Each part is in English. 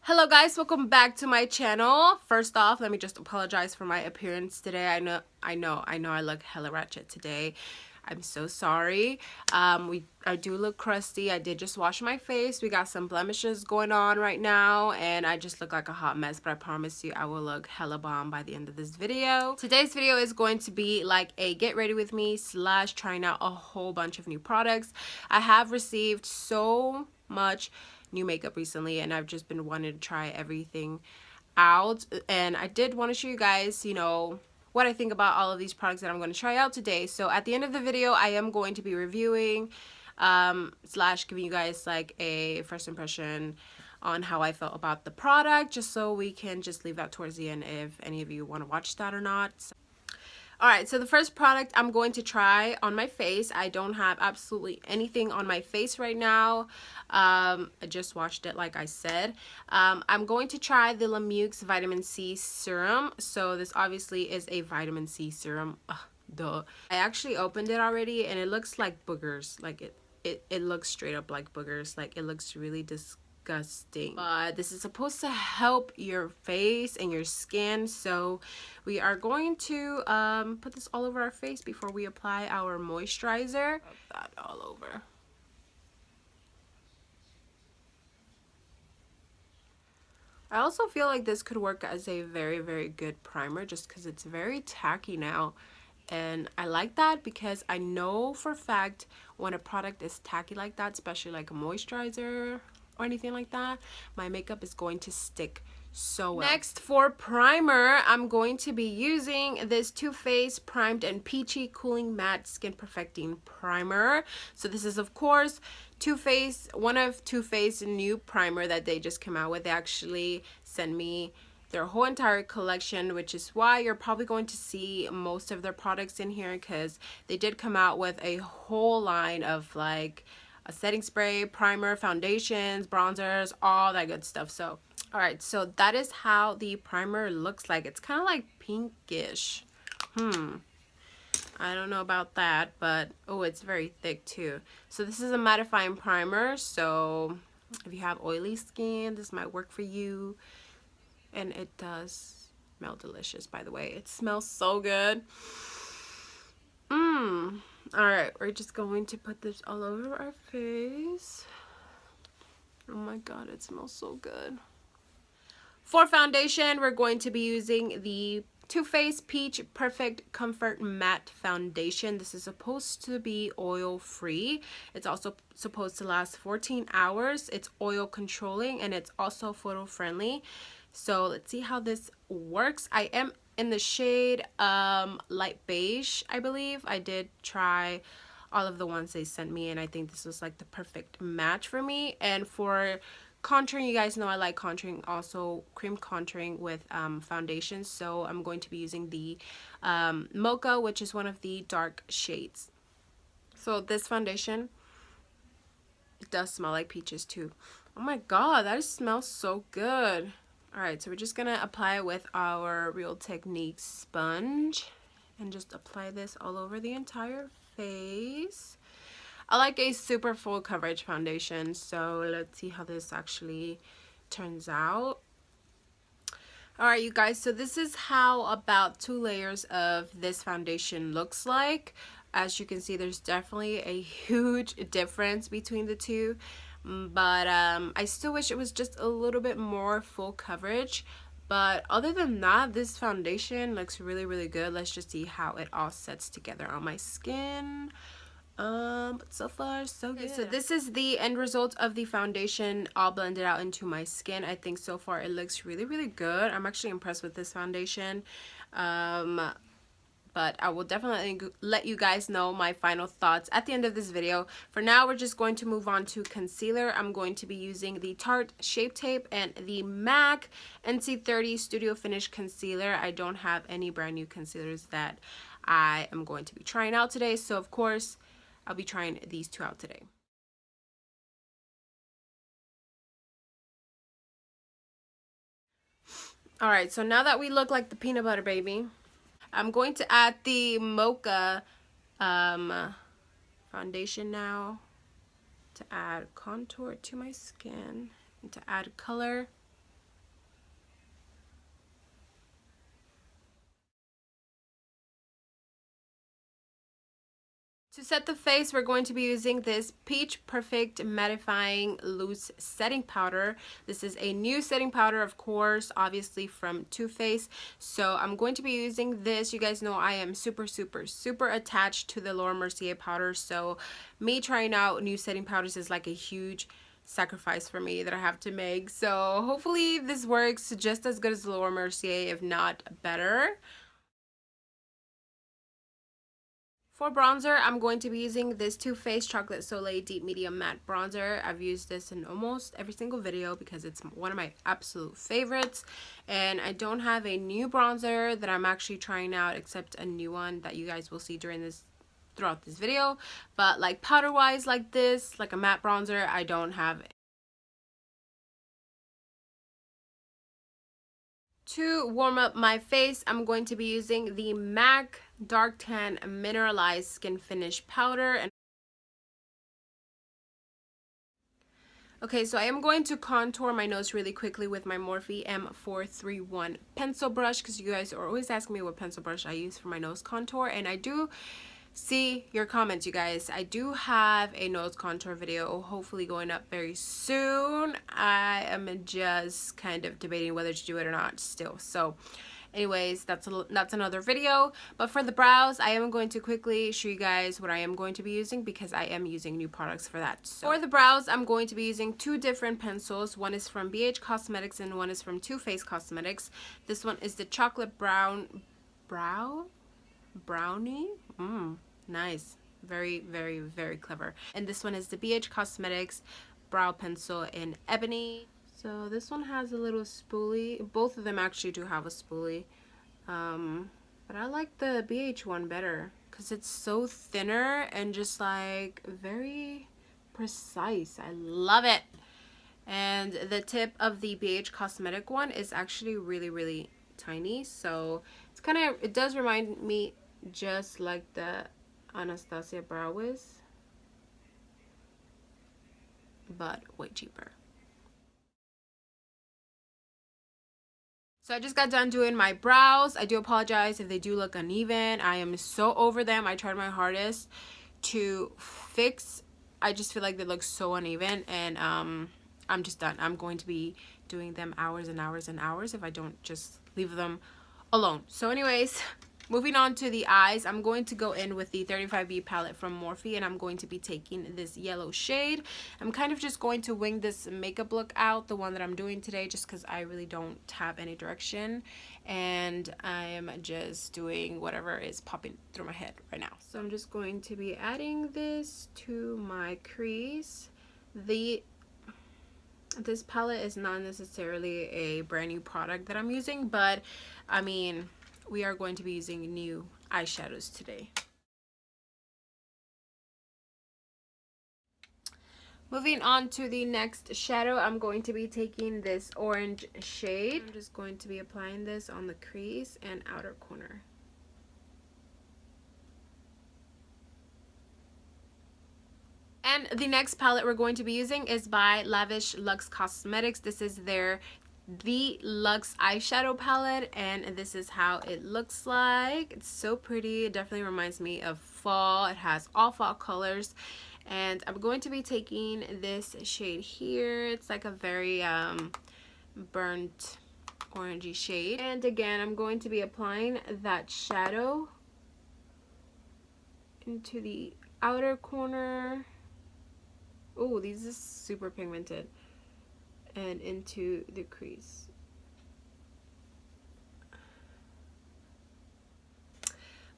Hello guys, welcome back to my channel. First off, let me just apologize for my appearance today. I know I look hella ratchet today. I'm so sorry. I do look crusty. I did just wash my face. We got some blemishes going on right now and I just look like a hot mess, but I promise you I will look hella bomb by the end of this video. Today's video is going to be like a get ready with me / trying out a whole bunch of new products. I have received so much new makeup recently and I've just been wanting to try everything out, and I did want to show you guys, what I think about all of these products that I'm going to try out today. So at the end of the video I am going to be reviewing / giving you guys like a first impression on how I felt about the product, just so we can just leave that towards the end if any of you want to watch that or not. Alright, so the first product I'm going to try on my face. I don't have absolutely anything on my face right now. I just washed it like I said. I'm going to try the Mieux Vitamin C Serum. So this obviously is a vitamin C serum. Ugh, duh. I actually opened it already and it looks like boogers. Like it looks straight up like boogers. Like it looks really disgusting. But this is supposed to help your face and your skin, so we are going to put this all over our face before we apply our moisturizer. Rub that all over. I also feel like this could work as a very good primer just because it's very tacky now, and I like that because I know for a fact when a product is tacky like that, especially like a moisturizer or anything like that, my makeup is going to stick so well. Next, for primer, I'm going to be using this TooFaced Primed and Peachy Cooling Matte Skin Perfecting Primer. So this is of course one of TooFaced's new primer that they just came out with. They actually sent me their whole entire collection, which is why you're probably going to see most of their products in here, because they did come out with a whole line of like a setting spray, primer, foundations, bronzers, all that good stuff. So alright, so that is how the primer looks like. It's kind of like pinkish. I don't know about that, but oh, it's very thick too. So this is a mattifying primer, so if you have oily skin, this might work for you. And it does smell delicious, by the way. It smells so good. Alright, we're just going to put this all over our face. Oh my god, it smells so good. For foundation, we're going to be using the TooFaced Peach Perfect Comfort Matte Foundation. This is supposed to be oil free. It's also supposed to last 14 hours. It's oil controlling and it's also photo friendly. So let's see how this works. I am in the shade light beige, I believe. I did try all of the ones they sent me and I think this was like the perfect match for me. And for contouring, you guys know I like contouring, also cream contouring with foundation, so I'm going to be using the Mocha, which is one of the dark shades. So this foundation, it does smell like peaches too. Oh my god, that smells so good. Alright, so we're just gonna apply it with our Real Technique sponge and just apply this all over the entire face. I like a super full coverage foundation, so let's see how this actually turns out. Alright, you guys, so this is how about 2 layers of this foundation looks like. As you can see, there's definitely a huge difference between the two, but I still wish it was just a little bit more full coverage. But other than that, this foundation looks really good. Let's just see how it all sets together on my skin. But so far so good. So this is the end result of the foundation all blended out into my skin. I think so far it looks really good. I'm actually impressed with this foundation. But I will definitely let you guys know my final thoughts at the end of this video. For now, we're just going to move on to concealer. I'm going to be using the Tarte Shape Tape and the MAC NC30 Studio Finish Concealer. I don't have any brand new concealers that I am going to be trying out today, so of course I'll be trying these two out today. Alright, so now that we look like the peanut butter baby, I'm going to add the Mocha foundation now to add contour to my skin and to add color. To set the face, we're going to be using this Peach Perfect Mattifying Loose Setting Powder. This is a new setting powder, of course, obviously from Too Faced. So I'm going to be using this. You guys know I am super attached to the Laura Mercier powder. So me trying out new setting powders is like a huge sacrifice for me that I have to make. So hopefully this works just as good as Laura Mercier, if not better. For bronzer, I'm going to be using this Too Faced Chocolate Soleil Deep Medium Matte Bronzer. I've used this in almost every single video because it's one of my absolute favorites. And I don't have a new bronzer that I'm actually trying out except a new one that you guys will see throughout this video. But like powder wise like this, like a matte bronzer, I don't have. To warm up my face, I'm going to be using the MAC Dark Tan Mineralized Skin Finish Powder. Okay, so I am going to contour my nose really quickly with my Morphe M431 pencil brush because you guys are always asking me what pencil brush I use for my nose contour, and I do see your comments, you guys. I do have a nose contour video hopefully going up very soon. I am just kind of debating whether to do it or not still. So anyways, that's another video. But for the brows, I am going to quickly show you guys what I am going to be using because I am using new products for that. So for the brows, I'm going to be using two different pencils. One is from BH Cosmetics and one is from Too Faced Cosmetics. This one is the chocolate brownie. Nice. Very clever. And this one is the BH Cosmetics brow pencil in ebony. So this one has a little spoolie. Both of them actually do have a spoolie. But I like the BH one better because it's so thinner and just like very precise. I love it. And the tip of the BH Cosmetic one is actually really tiny. So it's it does remind me just like the Anastasia Brow Wiz, but way cheaper. So I just got done doing my brows. I do apologize if they do look uneven. I am so over them. I tried my hardest to fix. I just feel like they look so uneven, and I'm just done. I'm going to be doing them hours and hours and hours if I don't just leave them alone. So anyways, moving on to the eyes, I'm going to go in with the 35B palette from Morphe, and I'm going to be taking this yellow shade. I'm kind of just going to wing this makeup look out, the one that I'm doing today, just because I really don't have any direction, and I'm just doing whatever is popping through my head right now. So I'm just going to be adding this to my crease. This palette is not necessarily a brand new product that I'm using, but I mean, we are going to be using new eyeshadows today. Moving on to the next shadow, I'm going to be taking this orange shade. I'm just going to be applying this on the crease and outer corner. And the next palette we're going to be using is by Lavish Luxe Cosmetics. This is the Luxe eyeshadow palette, and this is how it looks like. It's so pretty. It definitely reminds me of fall. It has all fall colors, and I'm going to be taking this shade here. It's like a very burnt orangey shade, and again I'm going to be applying that shadow into the outer corner. Oh, these is super pigmented. And into the crease.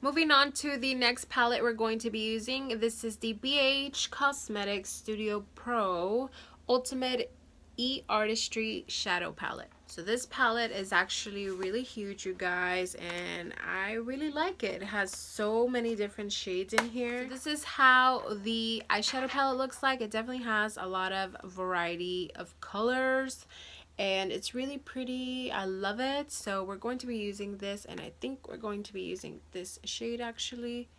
Moving on to the next palette we're going to be using. This is the BH Cosmetics Studio Pro Ultimate E-Artistry Shadow Palette. So this palette is actually really huge, you guys, and I really like it. It has so many different shades in here. So this is how the eyeshadow palette looks like. It definitely has a lot of variety of colors, and it's really pretty. I love it. So we're going to be using this, and I think we're going to be using this shade actually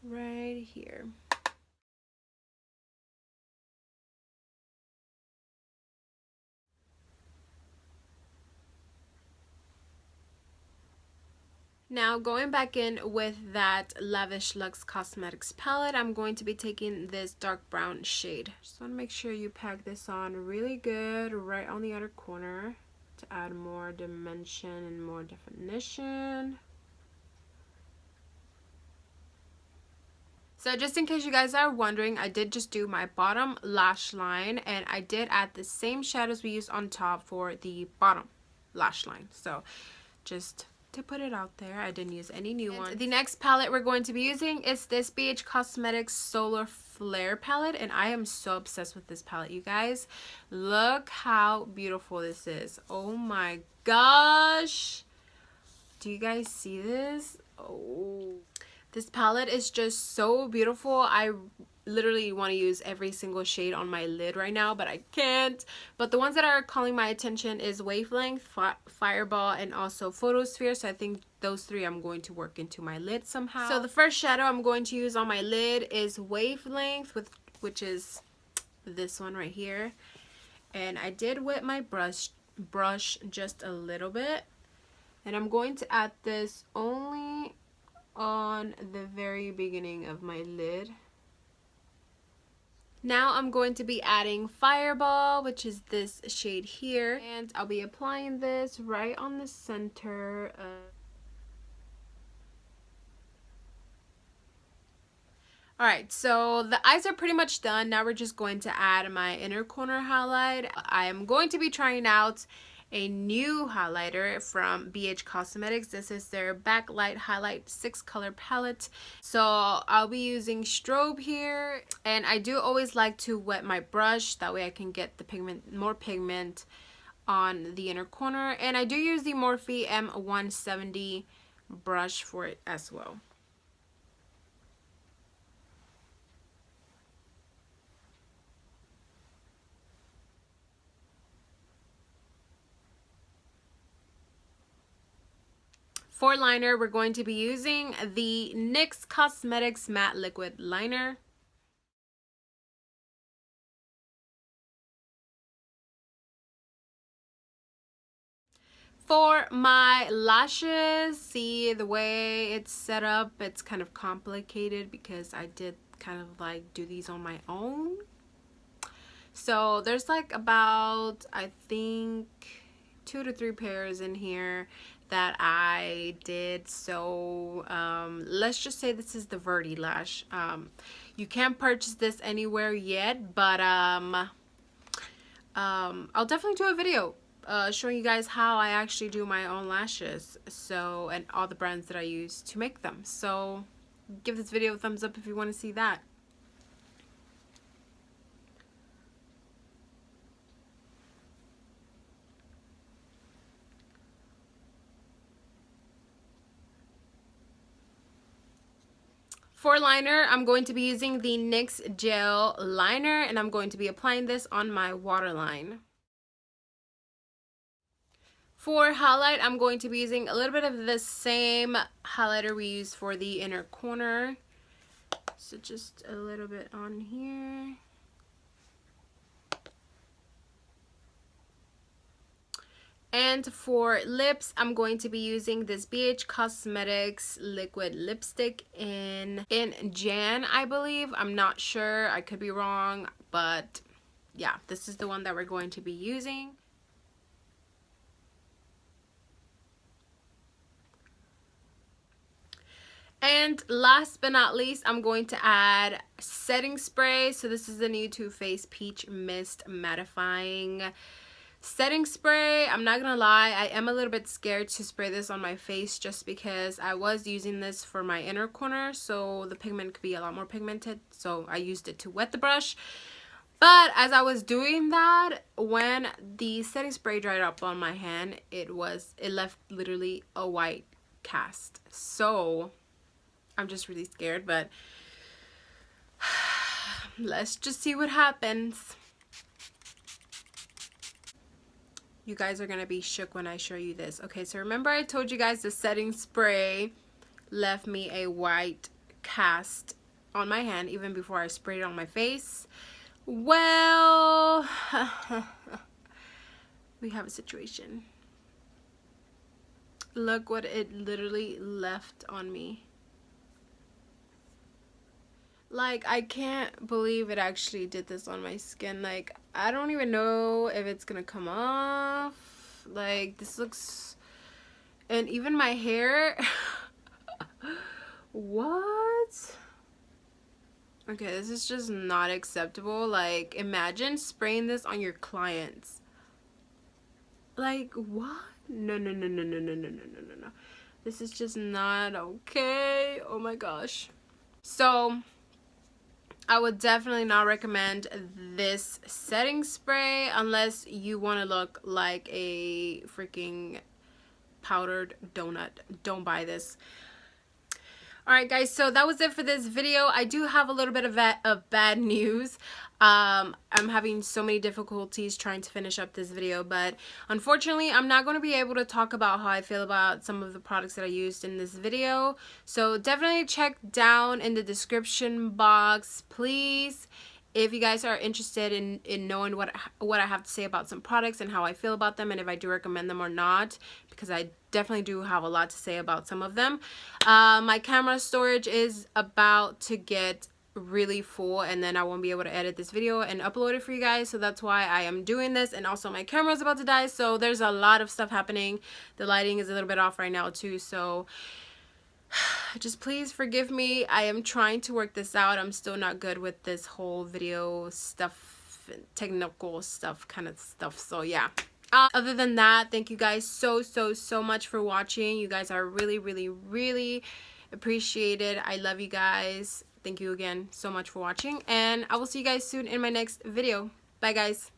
right here. Now going back in with that Lavish Luxe Cosmetics palette, I'm going to be taking this dark brown shade. Just want to make sure you pack this on really good right on the outer corner to add more dimension and more definition. So just in case you guys are wondering, I did just do my bottom lash line, and I did add the same shadows we used on top for the bottom lash line. So just to put it out there, I didn't use any new ones. The next palette we're going to be using is this BH Cosmetics Solar Flare palette, and I am so obsessed with this palette, you guys. Look how beautiful this is. Oh my gosh. Do you guys see this? Oh. This palette is just so beautiful. I literally want to use every single shade on my lid right now, but I can't. But the ones that are calling my attention is Wavelength, Fireball, and also Photosphere. So I think those three I'm going to work into my lid somehow. So the first shadow I'm going to use on my lid is Wavelength, which is this one right here. And I did wet my brush just a little bit. And I'm going to add this only on the very beginning of my lid. Now I'm going to be adding Fireball, which is this shade here, and I'll be applying this right on the center of... Alright, so the eyes are pretty much done. Now we're just going to add my inner corner highlight. I am going to be trying out a new highlighter from BH Cosmetics. This is their Backlight Highlight 6-color palette. So I'll be using Strobe here, and I do always like to wet my brush. That way I can get the pigment, more pigment on the inner corner. And I do use the Morphe M170 brush for it as well. For liner, we're going to be using the NYX Cosmetics Matte Liquid Liner. For my lashes, see the way it's set up, it's kind of complicated because I did kind of like do these on my own. So there's like about, I think, 2 to 3 pairs in here that I did. So let's just say this is the Verdi lash. You can't purchase this anywhere yet, but I'll definitely do a video showing you guys how I actually do my own lashes, so, and all the brands that I use to make them. So give this video a thumbs up if you want to see that. For liner, I'm going to be using the NYX Gel Liner, and I'm going to be applying this on my waterline. For highlight, I'm going to be using a little bit of the same highlighter we use for the inner corner. So just a little bit on here. And for lips, I'm going to be using this BH Cosmetics liquid lipstick in Jan, I believe. I'm not sure, I could be wrong, but yeah, this is the one that we're going to be using. And last but not least, I'm going to add setting spray. So this is the new TooFaced Peach Mist Mattifying setting spray. I'm not gonna lie, I am a little bit scared to spray this on my face just because I was using this for my inner corner, so the pigment could be a lot more pigmented, so I used it to wet the brush. But as I was doing that, when the setting spray dried up on my hand, it left literally a white cast. So I'm just really scared, but let's just see what happens. You guys are gonna be shook when I show you this. Okay, so remember I told you guys the setting spray left me a white cast on my hand even before I sprayed it on my face? Well, we have a situation. Look what it literally left on me. Like, I can't believe it actually did this on my skin. Like, I don't even know if it's gonna come off. Like, this looks... And even my hair... What? Okay, this is just not acceptable. Like, imagine spraying this on your clients. Like, what? No, no, no, no, no, no, no, no, no, no. This is just not okay. Oh my gosh. So, I would definitely not recommend this setting spray unless you want to look like a freaking powdered donut. Don't buy this. Alright guys, so that was it for this video. I do have a little bit of bad news. I'm having so many difficulties trying to finish up this video, but unfortunately I'm not going to be able to talk about how I feel about some of the products that I used in this video. So definitely check down in the description box, please, if you guys are interested in knowing what I have to say about some products and how I feel about them and if I do recommend them or not, because I definitely do have a lot to say about some of them. My camera storage is about to get really full and then I won't be able to edit this video and upload it for you guys, so that's why I am doing this. And also my camera is about to die, so there's a lot of stuff happening. The lighting is a little bit off right now too, so just please forgive me. I am trying to work this out. I'm still not good with this whole video stuff, technical stuff kind of stuff, so yeah. Other than that, thank you guys so much for watching. You guys are really appreciated. I love you guys. Thank you again so much for watching, and I will see you guys soon in my next video. Bye guys.